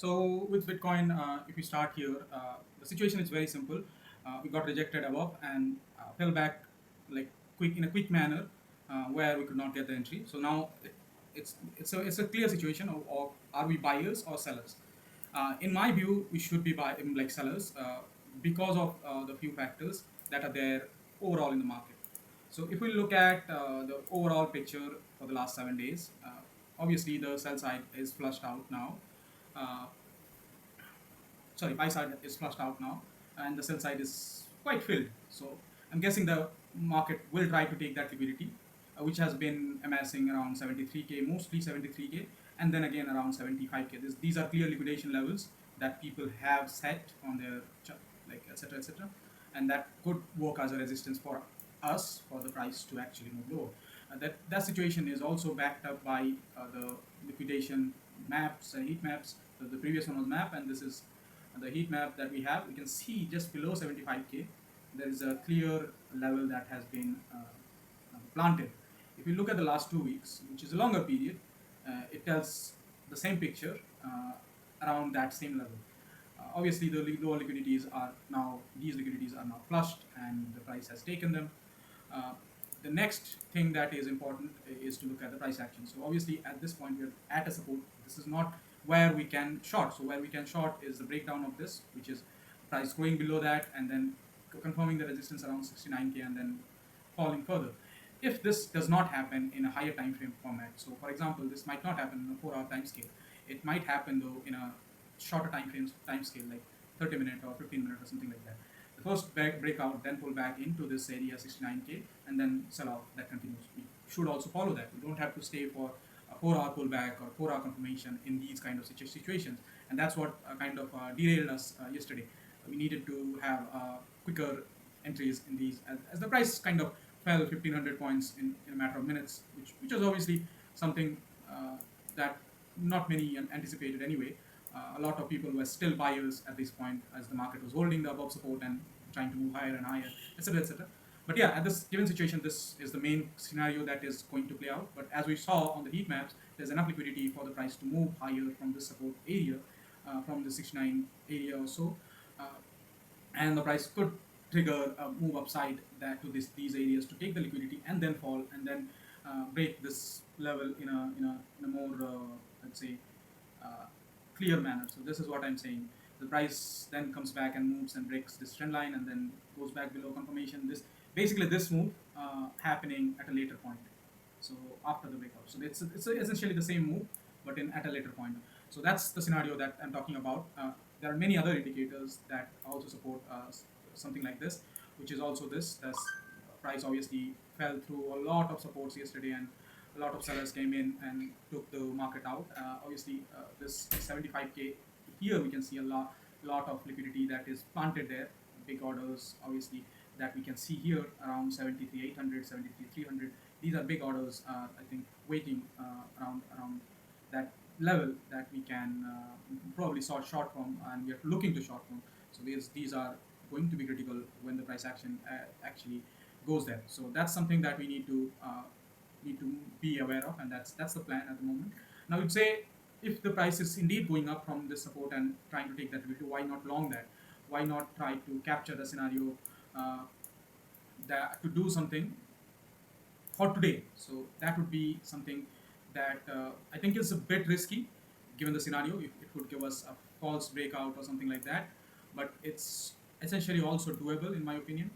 So with Bitcoin, if we start here, the situation is very simple. We got rejected above and fell back like quick in a quick manner, where we could not get the entry. So now it's a clear situation of are we buyers or sellers? In my view, we should be like sellers because of the few factors that are there overall in the market. So if we look at the overall picture for the last 7 days, obviously the sell side is flushed out now. Uh, sorry, buy side is flushed out now, and the sell side is quite filled. So I'm guessing the market will try to take that liquidity, which has been amassing around 73k, mostly 73k, and then again around 75k. These are clear liquidation levels that people have set on their like etc etc, and that could work as a resistance for us for the price to actually move lower. That situation is also backed up by the liquidation maps and heat maps. The previous one was map, and this is the heat map that we have. We can see just below 75k, there is a clear level that has been planted. If you look at the last 2 weeks, which is a longer period, it tells the same picture around that same level. Obviously, the lower liquidities are now, these liquidities are now flushed, and the price has taken them. Uh, the next thing that is important is to look at the price action. So obviously at this point we're at a support. This is not where we can short. So where we can short is the breakdown of this, which is price going below that and then confirming the resistance around 69k and then falling further. If this does not happen in a higher time frame format, so for example, this might not happen in a 4-hour time scale. It might happen though in a shorter time scale, like 30 minute or 15 minute or something like that. The first breakout, then pull back into this area 69k, and then sell off. That continues. We should also follow that. We don't have to stay for a 4-hour pullback or 4-hour confirmation in these kind of situations, and that's what kind of derailed us yesterday. We needed to have quicker entries in these as the price kind of fell 1500 points in a matter of minutes, which was obviously something that not many anticipated anyway. A lot of people were still buyers at this point as the market was holding the above support and trying to move higher and higher, etc., etc. But yeah, at this given situation, this is the main scenario that is going to play out. But as we saw on the heat maps, there's enough liquidity for the price to move higher from this support area, from the 69 area or so. Uh, and the price could trigger a move upside that to these areas to take the liquidity and then fall and then break this level in a more let's say uh, clear manner. So this is what I'm saying. The price then comes back and moves and breaks this trend line and then goes back below confirmation. This basically this move happening at a later point. So after the breakout, so it's essentially the same move, but in at a later point. So that's the scenario that I'm talking about. There are many other indicators that also support something like this, which is also this. This price obviously fell through a lot of supports yesterday, and a lot of sellers came in and took the market out. Obviously, this 75k here we can see a lot of liquidity that is planted there. Big orders, obviously, that we can see here around 73,800, 73,300. These are big orders. I think waiting around that level that we can probably short from, and we are looking to short from. So these are going to be critical when the price action actually goes there. So that's something that we need to be aware of, and that's the plan at the moment. Now, you'd say if the price is indeed going up from this support and trying to take that liquidity, why not long that? Why not try to capture the scenario uh, that to do something for today? So that would be something that I think is a bit risky given the scenario. If it would give us a false breakout or something like that, but it's essentially also doable in my opinion.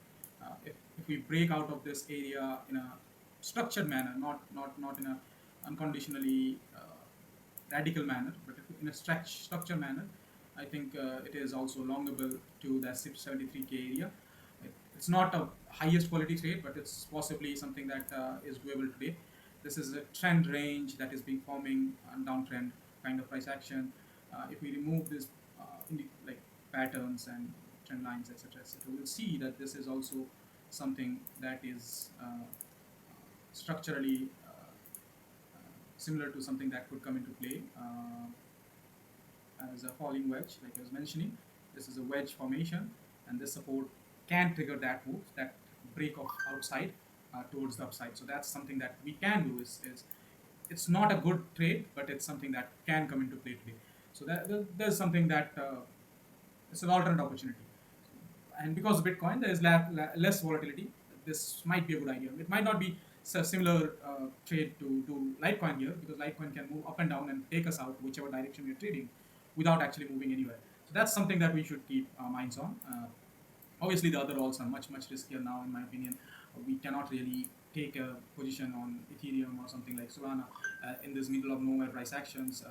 If we break out of this area in a structured manner, not in a unconditionally radical manner, but if in a structured manner, I think it is also longable to the 73k area. It's not a highest quality trade, but it's possibly something that is doable today. This is a trend range that is being forming on downtrend kind of price action. If we remove this like patterns and trend lines, etc., etc., we'll see that this is also something that is structurally similar to something that could come into play as a falling wedge, like I was mentioning. This is a wedge formation, and this support can trigger that move, that break of outside towards the upside. So that's something that we can do. Is it's not a good trade, but it's something that can come into play today. So there's something that it's an alternate opportunity. And because of Bitcoin, there is less volatility. This might be a good idea. It might not be similar trade to Litecoin here, because Litecoin can move up and down and take us out whichever direction we are trading without actually moving anywhere. So that's something that we should keep our minds on. Obviously, the other alts are much riskier now, in my opinion. We cannot really take a position on Ethereum or something like Solana in this middle of nowhere price actions.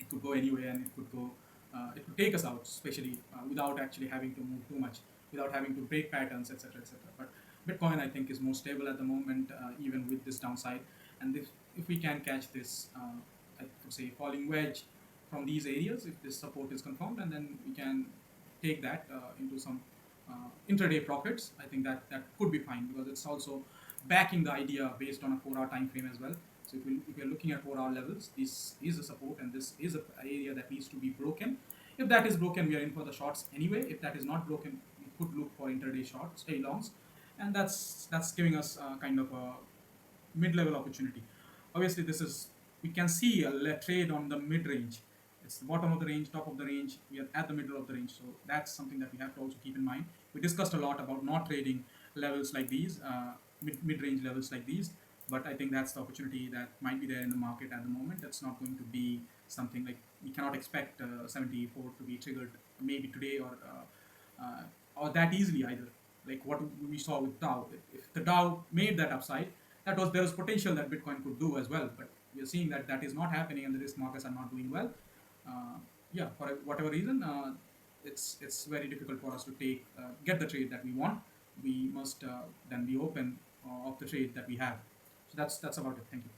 It could go anywhere, and it could take us out, especially without actually having to move too much, without having to break patterns, etc., etc. But Bitcoin, I think, is more stable at the moment, even with this downside. And if we can catch this, I would say, falling wedge from these areas, if this support is confirmed, and then we can take that into some intraday profits, I think that could be fine, because it's also backing the idea based on a 4-hour time frame as well. So if we're looking at 4-hour levels, this is a support, and this is an area that needs to be broken. If that is broken, we are in for the shorts anyway. If that is not broken, we could look for intraday shorts, stay longs, and that's giving us kind of a mid-level opportunity. Obviously, this is we can see a trade on the mid-range. It's the bottom of the range, top of the range. We are at the middle of the range, so that's something that we have to also keep in mind. We discussed a lot about not trading levels like these, mid-range levels like these, but I think that's the opportunity that might be there in the market at the moment. That's not going to be something like we cannot expect 74 to be triggered maybe today or that easily either. Like what we saw with Dow. If the Dow made that upside, there was potential that Bitcoin could do as well. But we are seeing that that is not happening, and the risk markets are not doing well. Yeah, for whatever reason, it's very difficult for us to get the trade that we want. We must then be open of the trade that we have. So that's about it. Thank you.